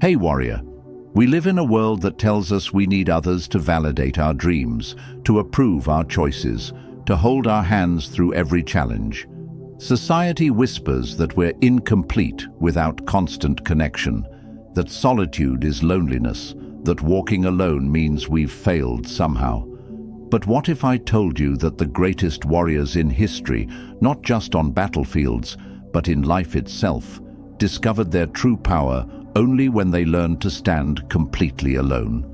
Hey warrior, we live in a world that tells us we need others to validate our dreams, to approve our choices, to hold our hands through every challenge. Society whispers that we're incomplete without constant connection, that solitude is loneliness, that walking alone means we've failed somehow. But what if I told you that the greatest warriors in history, not just on battlefields, but in life itself, discovered their true power only when they learned to stand completely alone?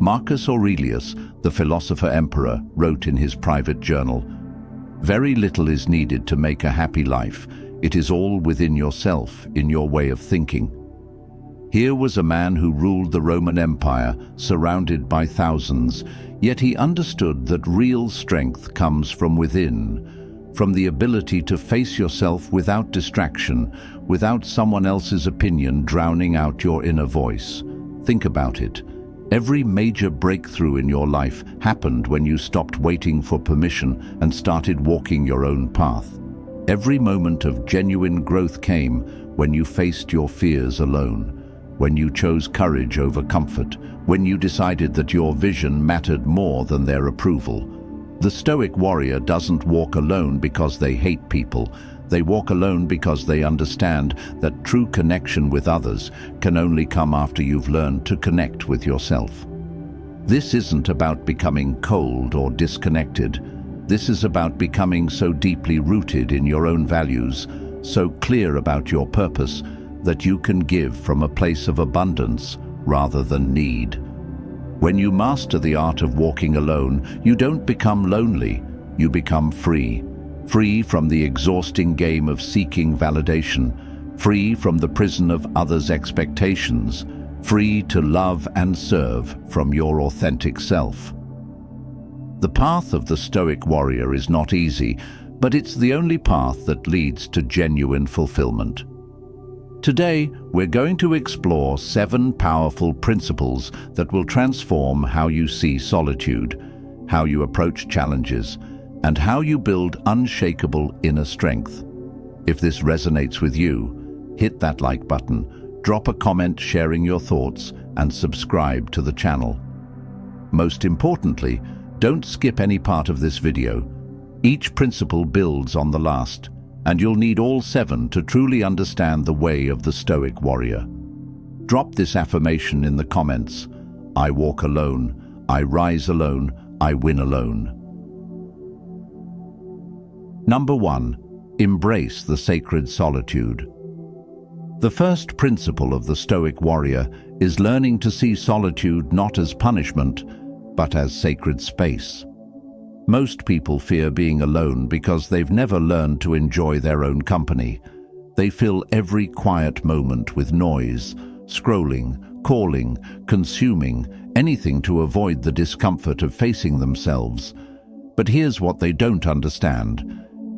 Marcus Aurelius, the philosopher-emperor, wrote in his private journal, "Very little is needed to make a happy life. It is all within yourself, in your way of thinking." Here was a man who ruled the Roman Empire, surrounded by thousands, yet he understood that real strength comes from within, from the ability to face yourself without distraction, without someone else's opinion drowning out your inner voice. Think about it. Every major breakthrough in your life happened when you stopped waiting for permission and started walking your own path. Every moment of genuine growth came when you faced your fears alone, when you chose courage over comfort, when you decided that your vision mattered more than their approval. The Stoic warrior doesn't walk alone because they hate people. They walk alone because they understand that true connection with others can only come after you've learned to connect with yourself. This isn't about becoming cold or disconnected. This is about becoming so deeply rooted in your own values, so clear about your purpose, that you can give from a place of abundance rather than need. When you master the art of walking alone, you don't become lonely, you become free. Free from the exhausting game of seeking validation, free from the prison of others' expectations, free to love and serve from your authentic self. The path of the Stoic warrior is not easy, but it's the only path that leads to genuine fulfillment. Today, we're going to explore 7 powerful principles that will transform how you see solitude, how you approach challenges, and how you build unshakable inner strength. If this resonates with you, hit that like button, drop a comment sharing your thoughts, and subscribe to the channel. Most importantly, don't skip any part of this video. Each principle builds on the last, and you'll need all 7 to truly understand the way of the Stoic warrior. Drop this affirmation in the comments. I walk alone, I rise alone, I win alone. Number 1. Embrace the sacred solitude. The first principle of the Stoic warrior is learning to see solitude not as punishment, but as sacred space. Most people fear being alone because they've never learned to enjoy their own company. They fill every quiet moment with noise, scrolling, calling, consuming, anything to avoid the discomfort of facing themselves. But here's what they don't understand.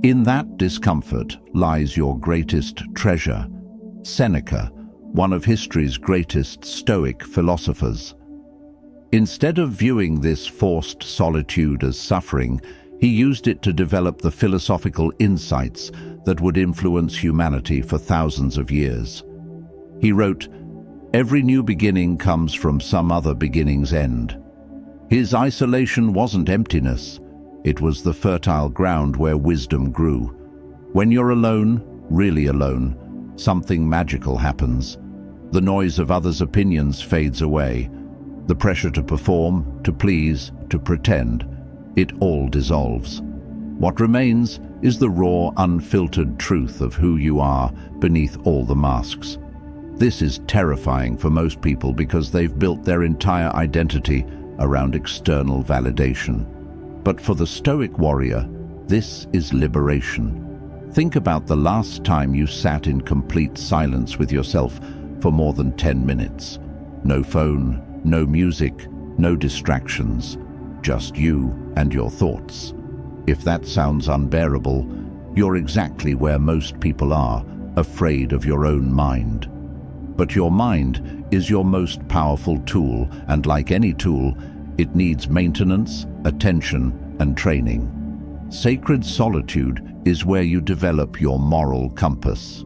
In that discomfort lies your greatest treasure. Seneca, one of history's greatest Stoic philosophers. Instead of viewing this forced solitude as suffering, he used it to develop the philosophical insights that would influence humanity for thousands of years. He wrote, "Every new beginning comes from some other beginning's end." His isolation wasn't emptiness. It was the fertile ground where wisdom grew. When you're alone, really alone, something magical happens. The noise of others' opinions fades away. The pressure to perform, to please, to pretend, it all dissolves. What remains is the raw, unfiltered truth of who you are beneath all the masks. This is terrifying for most people because they've built their entire identity around external validation. But for the Stoic warrior, this is liberation. Think about the last time you sat in complete silence with yourself for more than 10 minutes. No phone, no music, no distractions, just you and your thoughts. If that sounds unbearable, you're exactly where most people are, afraid of your own mind. But your mind is your most powerful tool, and like any tool, it needs maintenance, attention, and training. Sacred solitude is where you develop your moral compass.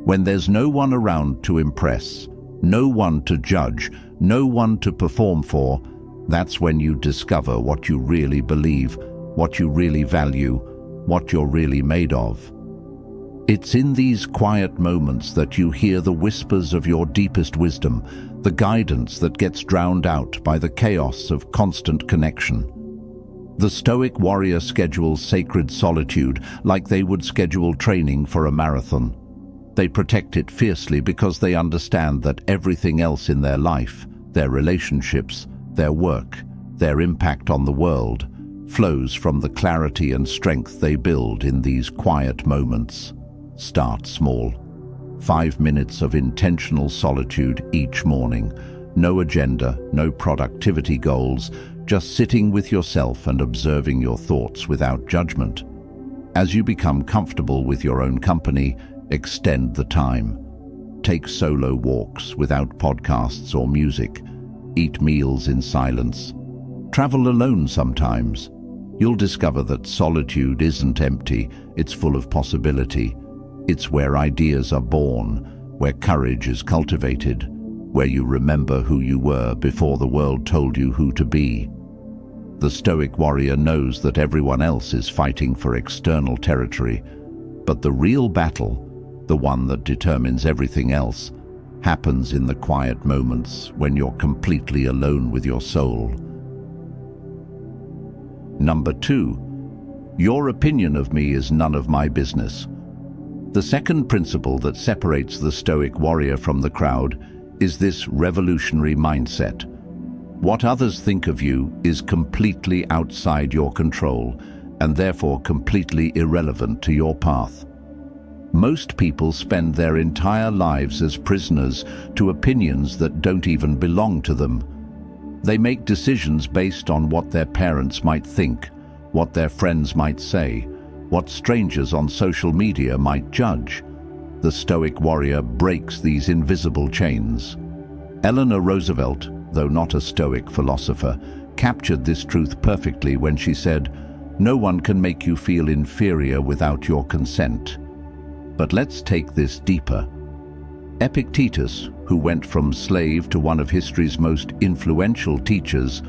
When there's no one around to impress, no one to judge, no one to perform for, that's when you discover what you really believe, what you really value, what you're really made of. It's in these quiet moments that you hear the whispers of your deepest wisdom, the guidance that gets drowned out by the chaos of constant connection. The Stoic Warrior schedules sacred solitude like they would schedule training for a marathon. They protect it fiercely because they understand that everything else in their life, their relationships, their work, their impact on the world, flows from the clarity and strength they build in these quiet moments. Start small. 5 minutes of intentional solitude each morning. No agenda, no productivity goals, just sitting with yourself and observing your thoughts without judgment. As you become comfortable with your own company, extend the time. Take solo walks without podcasts or music. Eat meals in silence. Travel alone sometimes. You'll discover that solitude isn't empty, it's full of possibility. It's where ideas are born, where courage is cultivated, where you remember who you were before the world told you who to be. The Stoic Warrior knows that everyone else is fighting for external territory, but the real battle, the one that determines everything else, happens in the quiet moments when you're completely alone with your soul. Number 2, your opinion of me is none of my business. The second principle that separates the Stoic Warrior from the crowd is this revolutionary mindset. What others think of you is completely outside your control and therefore completely irrelevant to your path. Most people spend their entire lives as prisoners to opinions that don't even belong to them. They make decisions based on what their parents might think, what their friends might say, what strangers on social media might judge. The Stoic Warrior breaks these invisible chains. Eleanor Roosevelt, though not a Stoic philosopher, captured this truth perfectly when she said, "No one can make you feel inferior without your consent." But let's take this deeper. Epictetus, who went from slave to one of history's most influential teachers,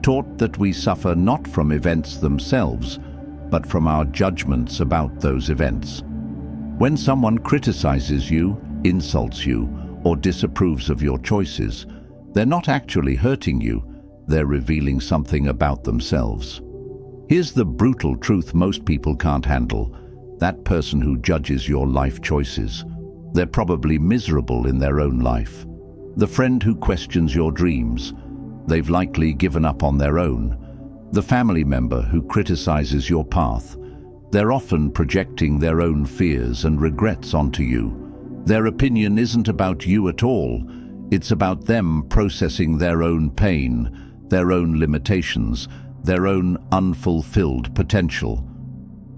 taught that we suffer not from events themselves, but from our judgments about those events. When someone criticizes you, insults you, or disapproves of your choices, they're not actually hurting you, they're revealing something about themselves. Here's the brutal truth most people can't handle. That person who judges your life choices, they're probably miserable in their own life. The friend who questions your dreams, they've likely given up on their own. The family member who criticizes your path, they're often projecting their own fears and regrets onto you. Their opinion isn't about you at all. It's about them processing their own pain, their own limitations, their own unfulfilled potential.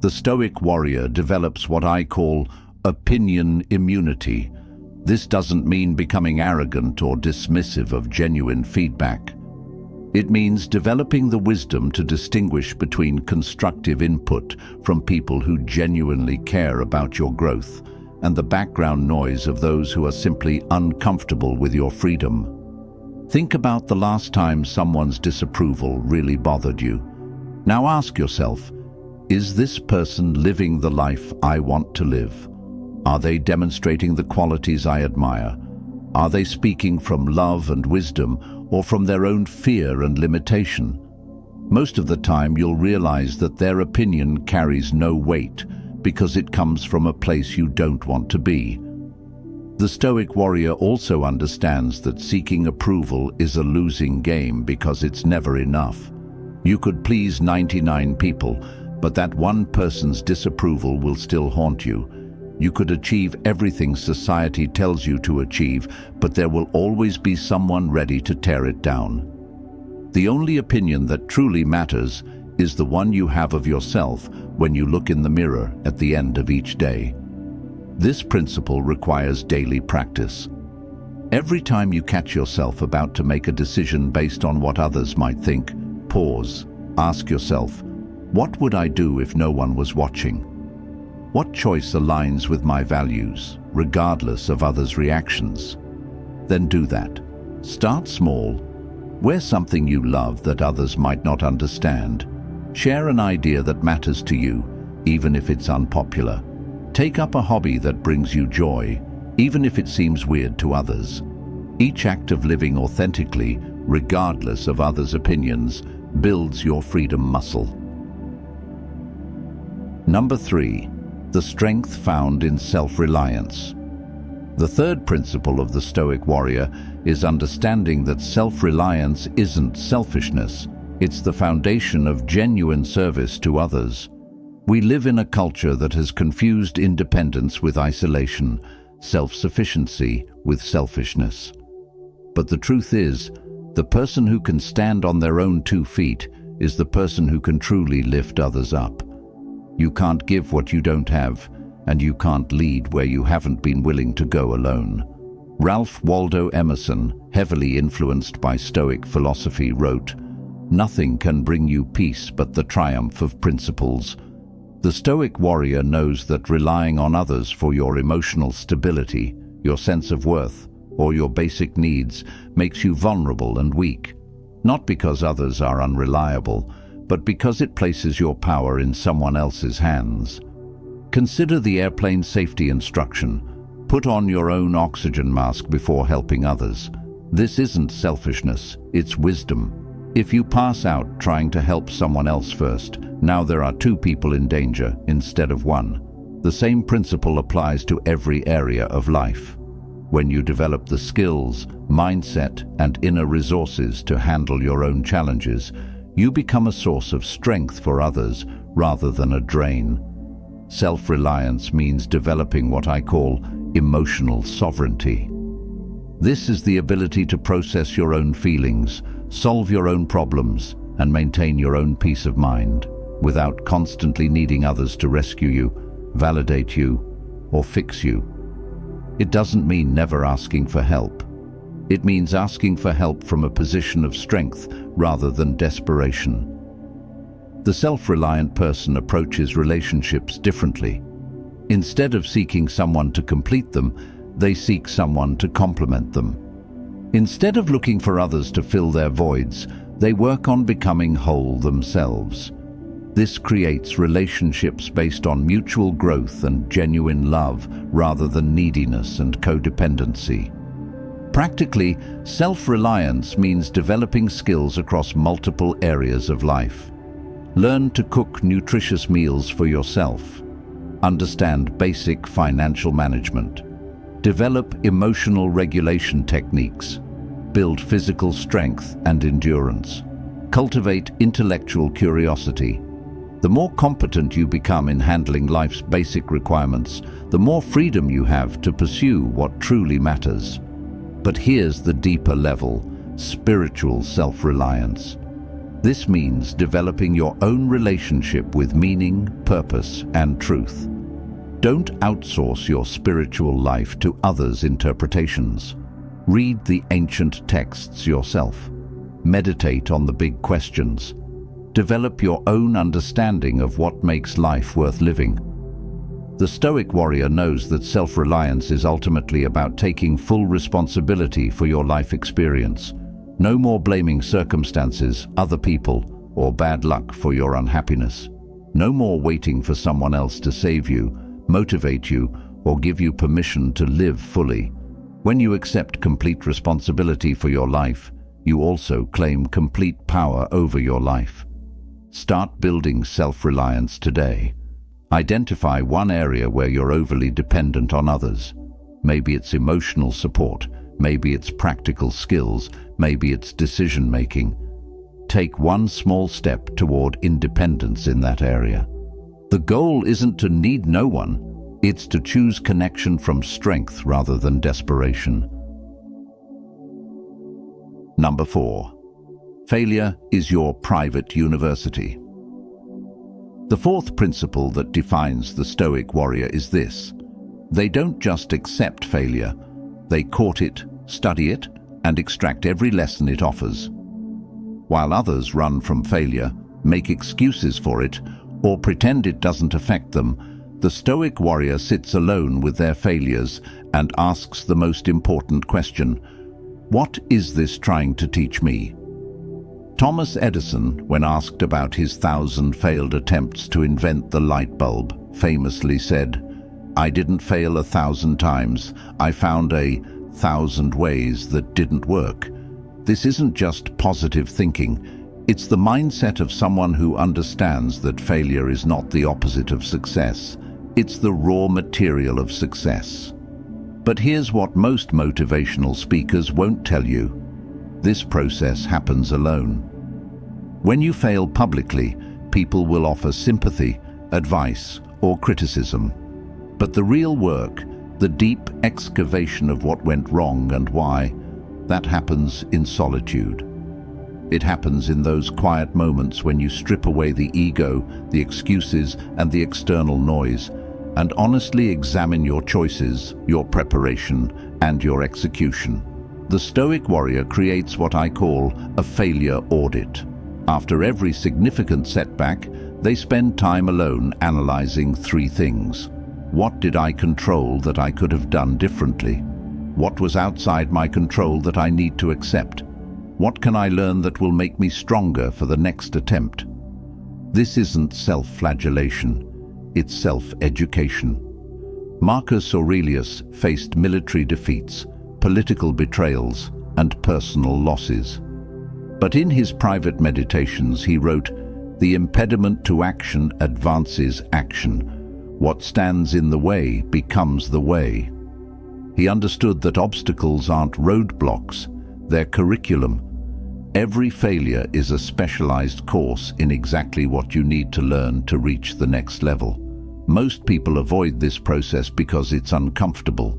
The Stoic Warrior develops what I call opinion immunity. This doesn't mean becoming arrogant or dismissive of genuine feedback. It means developing the wisdom to distinguish between constructive input from people who genuinely care about your growth and the background noise of those who are simply uncomfortable with your freedom. Think about the last time someone's disapproval really bothered you. Now ask yourself, is this person living the life I want to live? Are they demonstrating the qualities I admire? Are they speaking from love and wisdom or from their own fear and limitation? Most of the time you'll realize that their opinion carries no weight because it comes from a place you don't want to be. The Stoic Warrior also understands that seeking approval is a losing game because it's never enough. You could please 99 people, but that one person's disapproval will still haunt you. You could achieve everything society tells you to achieve, but there will always be someone ready to tear it down. The only opinion that truly matters is the one you have of yourself when you look in the mirror at the end of each day. This principle requires daily practice. Every time you catch yourself about to make a decision based on what others might think, pause, ask yourself, what would I do if no one was watching? What choice aligns with my values, regardless of others' reactions? Then do that. Start small. Wear something you love that others might not understand. Share an idea that matters to you, even if it's unpopular. Take up a hobby that brings you joy, even if it seems weird to others. Each act of living authentically, regardless of others' opinions, builds your freedom muscle. Number 3. The strength found in self-reliance. The third principle of the Stoic Warrior is understanding that self-reliance isn't selfishness. It's the foundation of genuine service to others. We live in a culture that has confused independence with isolation, self-sufficiency with selfishness. But the truth is, the person who can stand on their own 2 feet is the person who can truly lift others up. You can't give what you don't have, and you can't lead where you haven't been willing to go alone. Ralph Waldo Emerson, heavily influenced by Stoic philosophy, wrote, "Nothing can bring you peace but the triumph of principles." The Stoic Warrior knows that relying on others for your emotional stability, your sense of worth, or your basic needs makes you vulnerable and weak. Not because others are unreliable, but because it places your power in someone else's hands. Consider the airplane safety instruction. Put on your own oxygen mask before helping others. This isn't selfishness, it's wisdom. If you pass out trying to help someone else first, now there are 2 people in danger instead of 1. The same principle applies to every area of life. When you develop the skills, mindset, and inner resources to handle your own challenges, you become a source of strength for others rather than a drain. Self-reliance means developing what I call emotional sovereignty. This is the ability to process your own feelings, solve your own problems, and maintain your own peace of mind without constantly needing others to rescue you, validate you, or fix you. It doesn't mean never asking for help. It means asking for help from a position of strength rather than desperation. The self-reliant person approaches relationships differently. Instead of seeking someone to complete them, they seek someone to complement them. Instead of looking for others to fill their voids, they work on becoming whole themselves. This creates relationships based on mutual growth and genuine love rather than neediness and codependency. Practically, self-reliance means developing skills across multiple areas of life. Learn to cook nutritious meals for yourself. Understand basic financial management. Develop emotional regulation techniques. Build physical strength and endurance. Cultivate intellectual curiosity. The more competent you become in handling life's basic requirements, the more freedom you have to pursue what truly matters. But here's the deeper level: spiritual self-reliance. This means developing your own relationship with meaning, purpose, and truth. Don't outsource your spiritual life to others' interpretations. Read the ancient texts yourself. Meditate on the big questions. Develop your own understanding of what makes life worth living. The Stoic Warrior knows that self-reliance is ultimately about taking full responsibility for your life experience. No more blaming circumstances, other people, or bad luck for your unhappiness. No more waiting for someone else to save you, motivate you, or give you permission to live fully. When you accept complete responsibility for your life, you also claim complete power over your life. Start building self-reliance today. Identify one area where you're overly dependent on others. Maybe it's emotional support, maybe it's practical skills, maybe it's decision-making. Take one small step toward independence in that area. The goal isn't to need no one, it's to choose connection from strength rather than desperation. Number 4. Failure is your private university. The fourth principle that defines the Stoic Warrior is this: they don't just accept failure, they court it, study it, and extract every lesson it offers. While others run from failure, make excuses for it, or pretend it doesn't affect them, The Stoic warrior sits alone with their failures and asks the most important question: what is this trying to teach me? Thomas Edison, when asked about his 1,000 failed attempts to invent the light bulb, famously said, "I didn't fail 1,000 times. I found 1,000 ways that didn't work." This isn't just positive thinking. It's the mindset of someone who understands that failure is not the opposite of success. It's the raw material of success. But here's what most motivational speakers won't tell you. This process happens alone. When you fail publicly, people will offer sympathy, advice, or criticism. But the real work, the deep excavation of what went wrong and why, that happens in solitude. It happens in those quiet moments when you strip away the ego, the excuses, and the external noise, and honestly examine your choices, your preparation, and your execution. The Stoic warrior creates what I call a failure audit. After every significant setback, they spend time alone analyzing 3 things. What did I control that I could have done differently? What was outside my control that I need to accept? What can I learn that will make me stronger for the next attempt? This isn't self-flagellation, it's self-education. Marcus Aurelius faced military defeats, political betrayals, and personal losses. But in his private meditations he wrote, "The impediment to action advances action. What stands in the way becomes the way." He understood that obstacles aren't roadblocks, they're curriculum. Every failure is a specialized course in exactly what you need to learn to reach the next level. Most people avoid this process because it's uncomfortable.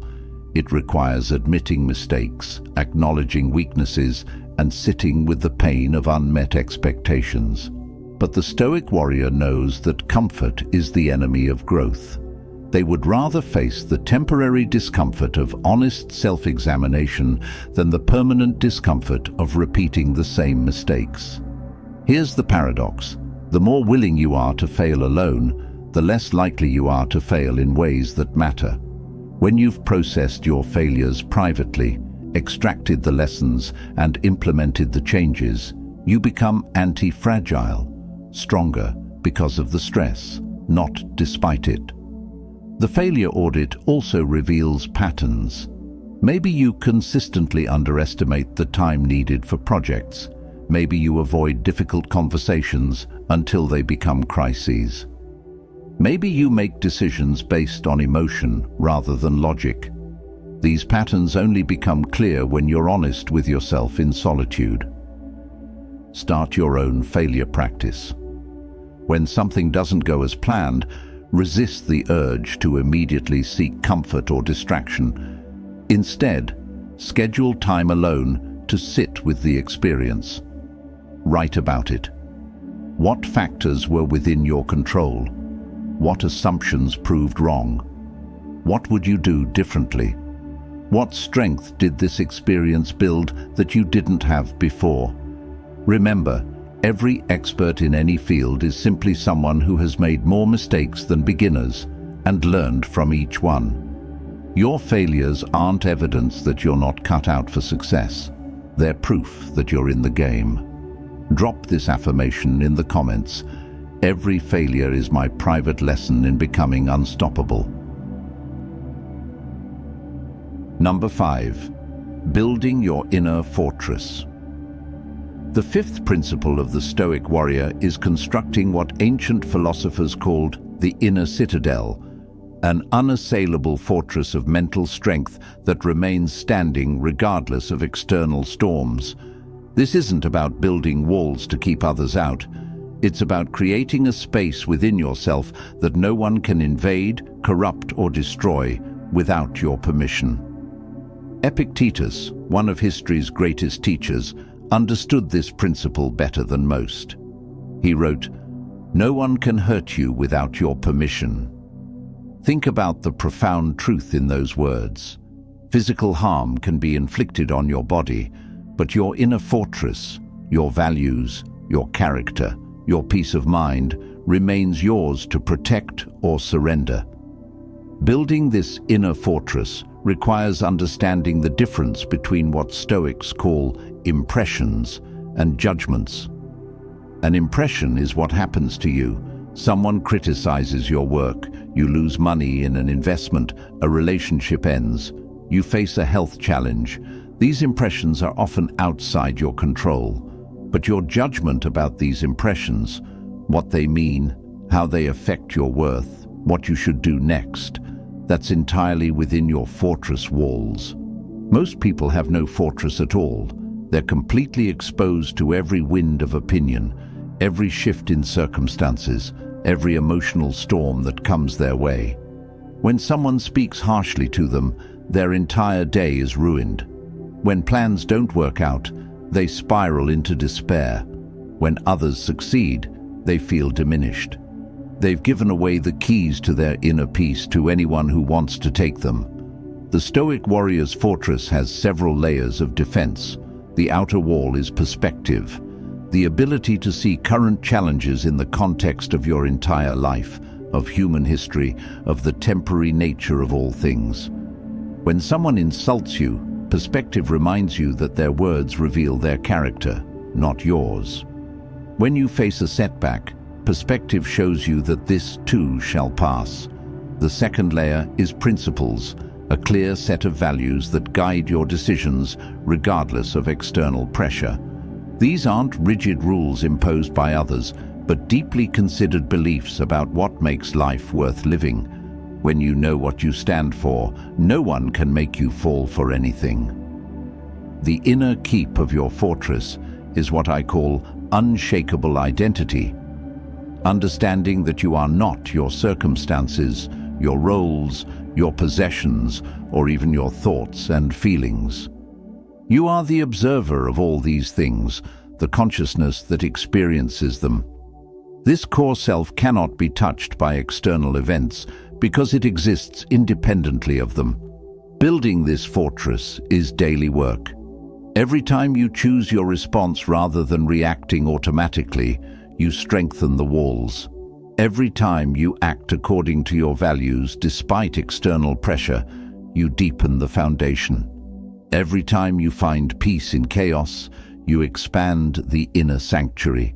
It requires admitting mistakes, acknowledging weaknesses, and sitting with the pain of unmet expectations. But the Stoic warrior knows that comfort is the enemy of growth. They would rather face the temporary discomfort of honest self-examination than the permanent discomfort of repeating the same mistakes. Here's the paradox. The more willing you are to fail alone, the less likely you are to fail in ways that matter. When you've processed your failures privately, extracted the lessons, and implemented the changes, you become anti-fragile, stronger because of the stress, not despite it. The failure audit also reveals patterns. Maybe you consistently underestimate the time needed for projects. Maybe you avoid difficult conversations until they become crises. Maybe you make decisions based on emotion rather than logic. These patterns only become clear when you're honest with yourself in solitude. Start your own failure practice. When something doesn't go as planned, resist the urge to immediately seek comfort or distraction. Instead, schedule time alone to sit with the experience. Write about it. What factors were within your control? What assumptions proved wrong? What would you do differently? What strength did this experience build that you didn't have before? Remember, every expert in any field is simply someone who has made more mistakes than beginners and learned from each one. Your failures aren't evidence that you're not cut out for success. They're proof that you're in the game. Drop this affirmation in the comments. Every failure is my private lesson in becoming unstoppable. Number 5. Building your inner fortress. The 5th principle of the Stoic warrior is constructing what ancient philosophers called the inner citadel, an unassailable fortress of mental strength that remains standing regardless of external storms. This isn't about building walls to keep others out. It's about creating a space within yourself that no one can invade, corrupt, or destroy without your permission. Epictetus, one of history's greatest teachers, understood this principle better than most. He wrote, "No one can hurt you without your permission." Think about the profound truth in those words. Physical harm can be inflicted on your body, but your inner fortress, your values, your character, your peace of mind, remains yours to protect or surrender. Building this inner fortress requires understanding the difference between what Stoics call impressions and judgments. An impression is what happens to you. Someone criticizes your work, you lose money in an investment, a relationship ends, you face a health challenge. These impressions are often outside your control. But your judgment about these impressions, what they mean, how they affect your worth, what you should do next, that's entirely within your fortress walls. Most people have no fortress at all. They're completely exposed to every wind of opinion, every shift in circumstances, every emotional storm that comes their way. When someone speaks harshly to them, their entire day is ruined. When plans don't work out, they spiral into despair. When others succeed, they feel diminished. They've given away the keys to their inner peace to anyone who wants to take them. The Stoic Warrior's fortress has several layers of defense. The outer wall is perspective, the ability to see current challenges in the context of your entire life, of human history, of the temporary nature of all things. When someone insults you, perspective reminds you that their words reveal their character, not yours. When you face a setback, perspective shows you that this too shall pass. The second layer is principles, a clear set of values that guide your decisions regardless of external pressure. These aren't rigid rules imposed by others, but deeply considered beliefs about what makes life worth living. When you know what you stand for, no one can make you fall for anything. The inner keep of your fortress is what I call unshakable identity. Understanding that you are not your circumstances, your roles, your possessions, or even your thoughts and feelings. You are the observer of all these things, the consciousness that experiences them. This core self cannot be touched by external events because it exists independently of them. Building this fortress is daily work. Every time you choose your response rather than reacting automatically, you strengthen the walls. Every time you act according to your values despite external pressure, you deepen the foundation. Every time you find peace in chaos, you expand the inner sanctuary.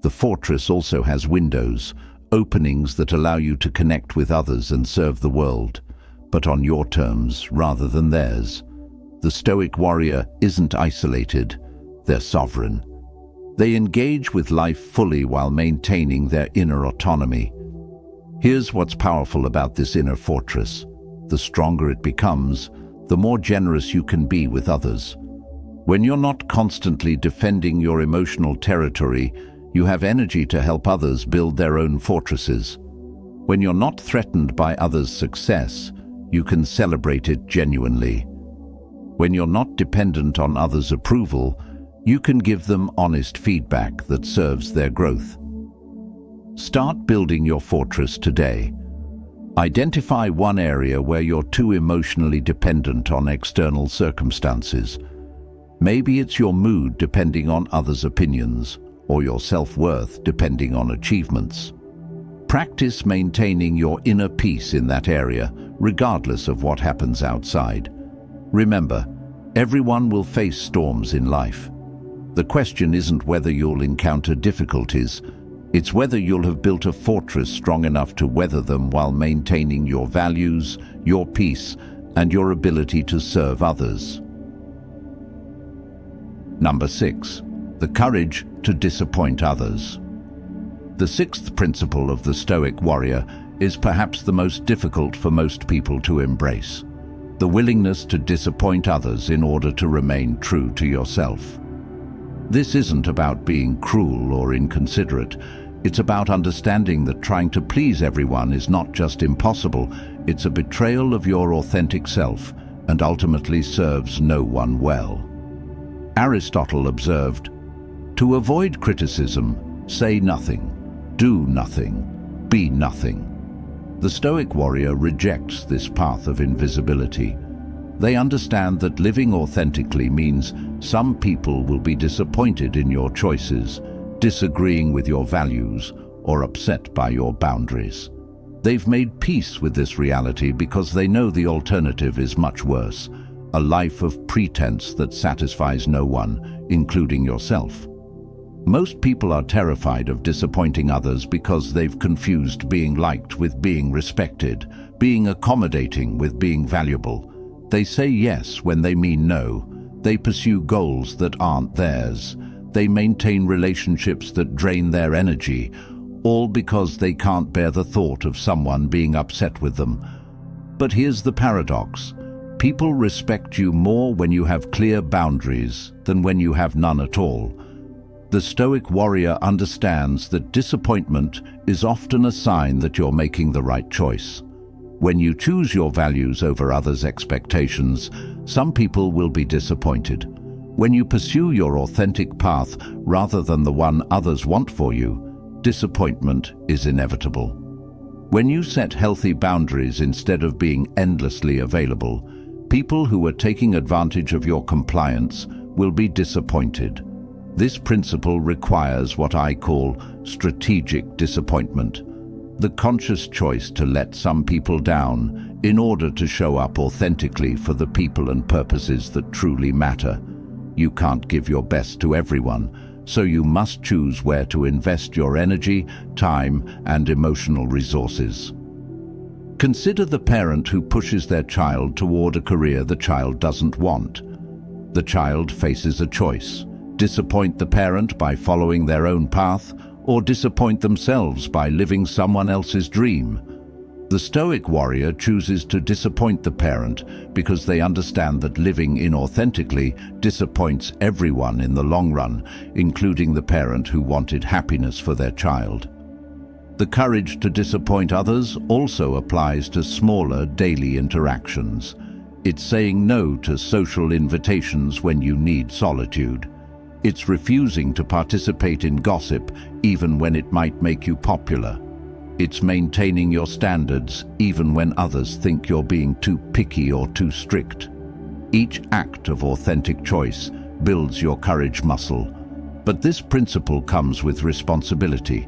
The fortress also has windows, openings that allow you to connect with others and serve the world, but on your terms rather than theirs. The Stoic Warrior isn't isolated, they're sovereign. They engage with life fully while maintaining their inner autonomy. Here's what's powerful about this inner fortress. The stronger it becomes, the more generous you can be with others. When you're not constantly defending your emotional territory, you have energy to help others build their own fortresses. When you're not threatened by others' success, you can celebrate it genuinely. When you're not dependent on others' approval, you can give them honest feedback that serves their growth. Start building your fortress today. Identify one area where you're too emotionally dependent on external circumstances. Maybe it's your mood depending on others' opinions, or your self-worth depending on achievements. Practice maintaining your inner peace in that area, regardless of what happens outside. Remember, everyone will face storms in life. The question isn't whether you'll encounter difficulties, it's whether you'll have built a fortress strong enough to weather them while maintaining your values, your peace, and your ability to serve others. Number 6. The courage to disappoint others. The sixth principle of the Stoic Warrior is perhaps the most difficult for most people to embrace. The willingness to disappoint others in order to remain true to yourself. This isn't about being cruel or inconsiderate. It's about understanding that trying to please everyone is not just impossible, it's a betrayal of your authentic self and ultimately serves no one well. Aristotle observed, "To avoid criticism, say nothing, do nothing, be nothing." The Stoic Warrior rejects this path of invisibility. They understand that living authentically means some people will be disappointed in your choices, disagreeing with your values, or upset by your boundaries. They've made peace with this reality because they know the alternative is much worse, a life of pretense that satisfies no one, including yourself. Most people are terrified of disappointing others because they've confused being liked with being respected, being accommodating with being valuable. They say yes when they mean no. They pursue goals that aren't theirs. They maintain relationships that drain their energy, all because they can't bear the thought of someone being upset with them. But here's the paradox. People respect you more when you have clear boundaries than when you have none at all. The Stoic Warrior understands that disappointment is often a sign that you're making the right choice. When you choose your values over others' expectations, some people will be disappointed. When you pursue your authentic path rather than the one others want for you, disappointment is inevitable. When you set healthy boundaries instead of being endlessly available, people who are taking advantage of your compliance will be disappointed. This principle requires what I call strategic disappointment, the conscious choice to let some people down in order to show up authentically for the people and purposes that truly matter. You can't give your best to everyone, so you must choose where to invest your energy, time, and emotional resources. Consider the parent who pushes their child toward a career the child doesn't want. The child faces a choice: disappoint the parent by following their own path, or disappoint themselves by living someone else's dream. The Stoic Warrior chooses to disappoint the parent because they understand that living inauthentically disappoints everyone in the long run, including the parent who wanted happiness for their child. The courage to disappoint others also applies to smaller daily interactions. It's saying no to social invitations when you need solitude. It's refusing to participate in gossip even when it might make you popular. It's maintaining your standards even when others think you're being too picky or too strict. Each act of authentic choice builds your courage muscle. But this principle comes with responsibility.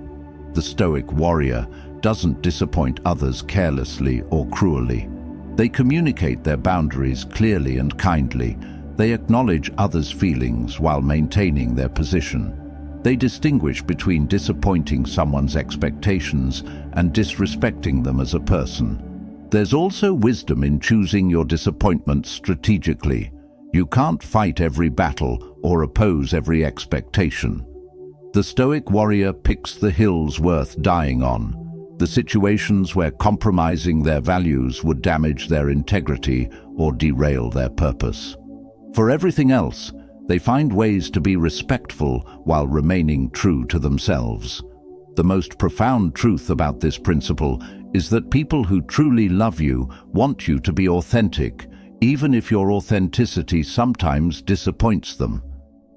The Stoic Warrior doesn't disappoint others carelessly or cruelly. They communicate their boundaries clearly and kindly. They acknowledge others' feelings while maintaining their position. They distinguish between disappointing someone's expectations and disrespecting them as a person. There's also wisdom in choosing your disappointments strategically. You can't fight every battle or oppose every expectation. The Stoic Warrior picks the hills worth dying on, the situations where compromising their values would damage their integrity or derail their purpose. For everything else, they find ways to be respectful while remaining true to themselves. The most profound truth about this principle is that people who truly love you want you to be authentic, even if your authenticity sometimes disappoints them.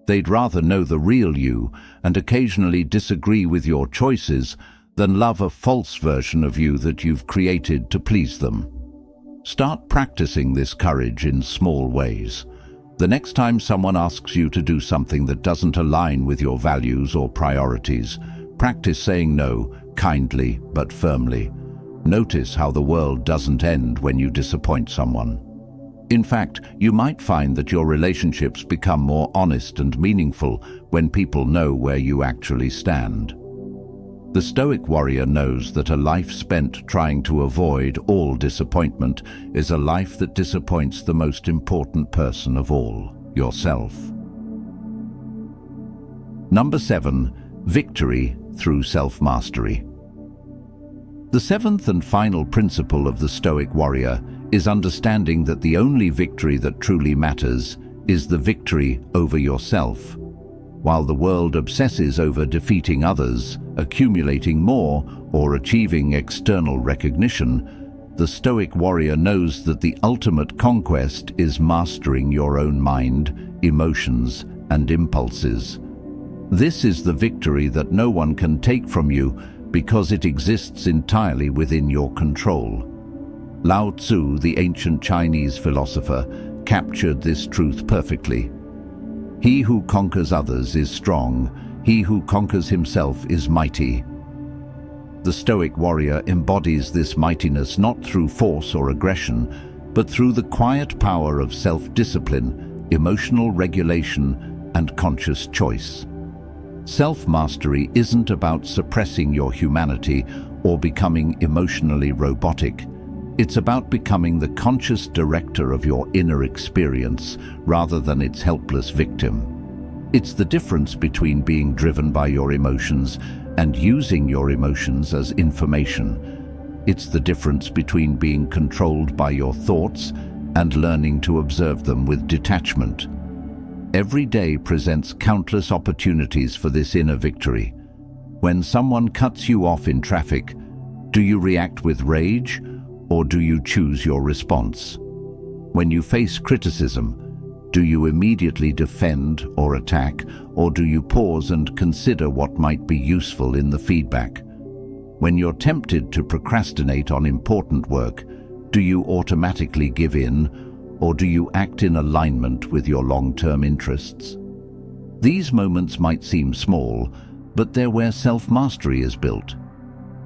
They'd rather know the real you and occasionally disagree with your choices than love a false version of you that you've created to please them. Start practicing this courage in small ways. The next time someone asks you to do something that doesn't align with your values or priorities, practice saying no, kindly but firmly. Notice how the world doesn't end when you disappoint someone. In fact, you might find that your relationships become more honest and meaningful when people know where you actually stand. The Stoic Warrior knows that a life spent trying to avoid all disappointment is a life that disappoints the most important person of all, yourself. Number 7. Victory through self-mastery. The seventh and final principle of the Stoic Warrior is understanding that the only victory that truly matters is the victory over yourself. While the world obsesses over defeating others, accumulating more, or achieving external recognition, the Stoic Warrior knows that the ultimate conquest is mastering your own mind, emotions, and impulses. This is the victory that no one can take from you because it exists entirely within your control. Lao Tzu, the ancient Chinese philosopher, captured this truth perfectly. He who conquers others is strong. He who conquers himself is mighty. The Stoic warrior embodies this mightiness not through force or aggression, but through the quiet power of self-discipline, emotional regulation, and conscious choice. Self-mastery isn't about suppressing your humanity or becoming emotionally robotic. It's about becoming the conscious director of your inner experience rather than its helpless victim. It's the difference between being driven by your emotions and using your emotions as information. It's the difference between being controlled by your thoughts and learning to observe them with detachment. Every day presents countless opportunities for this inner victory. When someone cuts you off in traffic, do you react with rage, or do you choose your response? When you face criticism, do you immediately defend or attack, or do you pause and consider what might be useful in the feedback? When you're tempted to procrastinate on important work, do you automatically give in, or do you act in alignment with your long-term interests? These moments might seem small, but they're where self-mastery is built.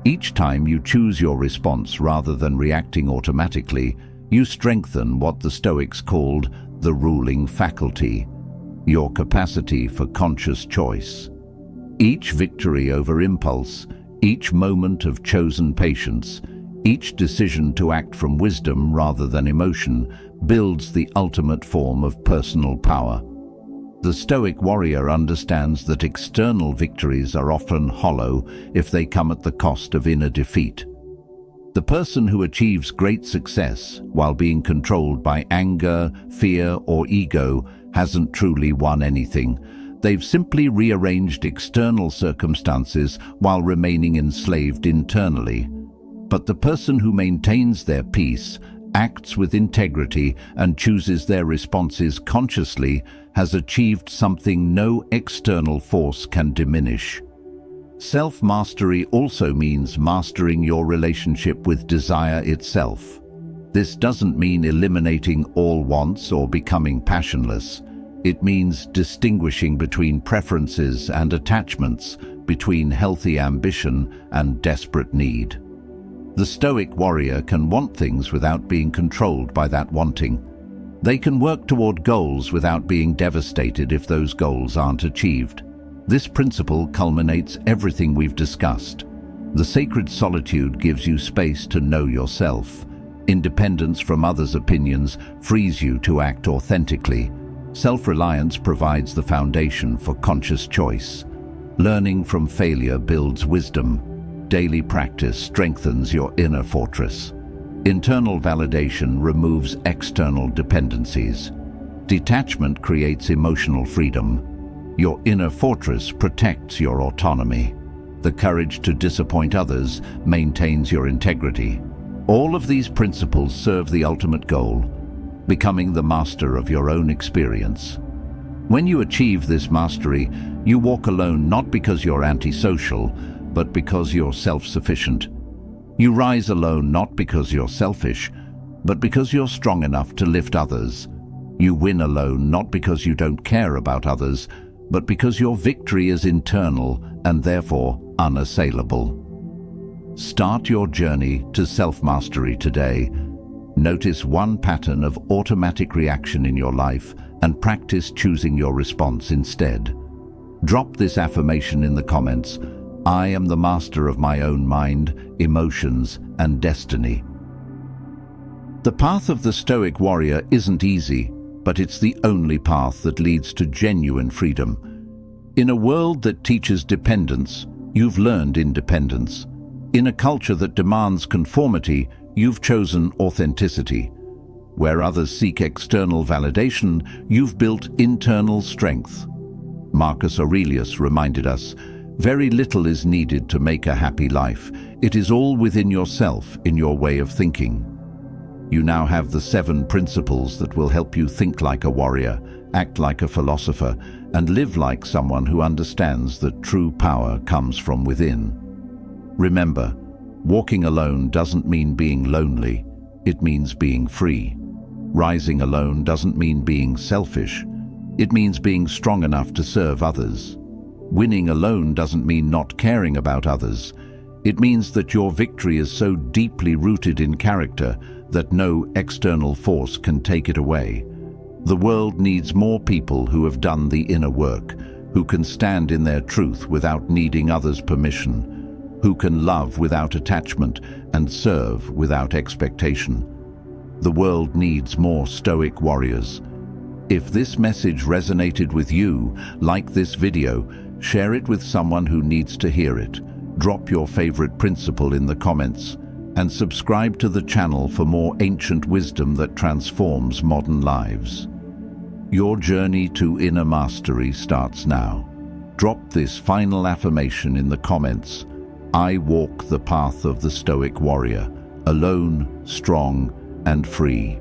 Each time you choose your response rather than reacting automatically, you strengthen what the Stoics called the ruling faculty, your capacity for conscious choice. Each victory over impulse, each moment of chosen patience, each decision to act from wisdom rather than emotion builds the ultimate form of personal power. The Stoic warrior understands that external victories are often hollow if they come at the cost of inner defeat. The person who achieves great success while being controlled by anger, fear, or ego hasn't truly won anything. They've simply rearranged external circumstances while remaining enslaved internally. But the person who maintains their peace, acts with integrity, and chooses their responses consciously has achieved something no external force can diminish. Self-mastery also means mastering your relationship with desire itself. This doesn't mean eliminating all wants or becoming passionless. It means distinguishing between preferences and attachments, between healthy ambition and desperate need. The Stoic warrior can want things without being controlled by that wanting. They can work toward goals without being devastated if those goals aren't achieved. This principle culminates everything we've discussed. The sacred solitude gives you space to know yourself. Independence from others' opinions frees you to act authentically. Self-reliance provides the foundation for conscious choice. Learning from failure builds wisdom. Daily practice strengthens your inner fortress. Internal validation removes external dependencies. Detachment creates emotional freedom. Your inner fortress protects your autonomy. The courage to disappoint others maintains your integrity. All of these principles serve the ultimate goal, becoming the master of your own experience. When you achieve this mastery, you walk alone not because you're antisocial, but because you're self-sufficient. You rise alone not because you're selfish, but because you're strong enough to lift others. You win alone not because you don't care about others, but because your victory is internal and therefore unassailable. Start your journey to self-mastery today. Notice one pattern of automatic reaction in your life and practice choosing your response instead. Drop this affirmation in the comments. I am the master of my own mind, emotions, and destiny. The path of the Stoic warrior isn't easy, but it's the only path that leads to genuine freedom. In a world that teaches dependence, you've learned independence. In a culture that demands conformity, you've chosen authenticity. Where others seek external validation, you've built internal strength. Marcus Aurelius reminded us, very little is needed to make a happy life. It is all within yourself, in your way of thinking. You now have the 7 principles that will help you think like a warrior, act like a philosopher, and live like someone who understands that true power comes from within. Remember, walking alone doesn't mean being lonely, it means being free. Rising alone doesn't mean being selfish, it means being strong enough to serve others. Winning alone doesn't mean not caring about others, It means that your victory is so deeply rooted in character that no external force can take it away. The world needs more people who have done the inner work, who can stand in their truth without needing others' permission, who can love without attachment and serve without expectation. The world needs more Stoic warriors. If this message resonated with you, like this video, share it with someone who needs to hear it. Drop your favorite principle in the comments and subscribe to the channel for more ancient wisdom that transforms modern lives. Your journey to inner mastery starts now. Drop this final affirmation in the comments. I walk the path of the Stoic warrior, alone, strong, and free.